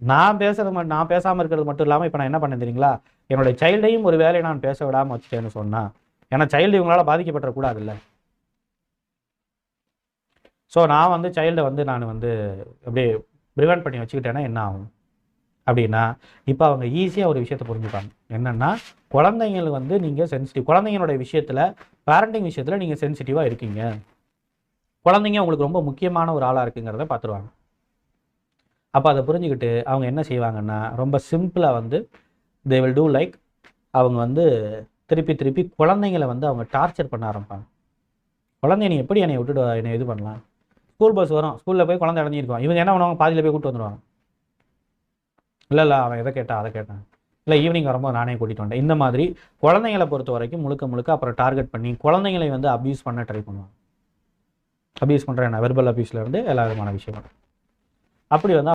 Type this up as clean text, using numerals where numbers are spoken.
நான் பேசாமல் இருக்கிறது மட்டும் இல்லாமல் இப்போ நான் என்ன பண்ணேன் தெரியுங்களா, என்னுடைய சைல்டையும் ஒரு வேலையை நான் பேச விடாமல் வச்சுட்டேன்னு சொன்னால், ஏன்னா சைல்டு இவங்களால் பாதிக்கப்படக்கூடாதுல்ல. ஸோ நான் வந்து சைல்டை வந்து நான் வந்து அப்படியே ப்ரிவென்ட் பண்ணி வச்சுக்கிட்டேன்னா என்ன ஆகும் அப்படின்னா, இப்போ அவங்க ஈஸியாக ஒரு விஷயத்தை புரிஞ்சுப்பாங்க. என்னென்னா, குழந்தைங்கள் வந்து நீங்கள் சென்சிட்டிவ், குழந்தைங்களுடைய விஷயத்தில், பேரண்டிங் விஷயத்தில் நீங்கள் சென்சிட்டிவாக இருக்கீங்க, குழந்தைங்க உங்களுக்கு ரொம்ப முக்கியமான ஒரு ஆளாக இருக்குங்கிறத பார்த்துருவாங்க. அப்போ அதை புரிஞ்சுக்கிட்டு அவங்க என்ன செய்வாங்கன்னா, ரொம்ப சிம்பிளாக வந்து தே வில் டூ லைக், அவங்க வந்து திருப்பி திருப்பி குழந்தைங்களை வந்து அவங்க டார்ச்சர் பண்ண ஆரம்பிப்பாங்க. குழந்தைய நீ எப்படி என்னை விட்டுட்டு என்னை இது பண்ணலாம், ஸ்கூல் பஸ் வரும், ஸ்கூலில் போய் குழந்தை அடைஞ்சிருக்கோம், இவங்க என்ன பண்ணுவாங்க, பாதியில் போய் கூப்பிட்டு வந்துடுவாங்க. இல்லை அவன் எதை கேட்டான் அதை கேட்டான், இல்லை ஈவினிங் வரும்போது நானே கூட்டிகிட்டு வந்தேன். இந்த மாதிரி குழந்தைங்களை பொறுத்த வரைக்கும் முழுக்க அப்புறம் டார்கெட் பண்ணி குழந்தைங்களை வந்து அப்யூஸ் பண்ண ட்ரை பண்ணுவாங்க. அப்யூஸ் பண்ணுற என்ன, வெர்பல் அப்யூஸ்லேருந்து எல்லா விதமான விஷயங்களும் அப்படி வந்து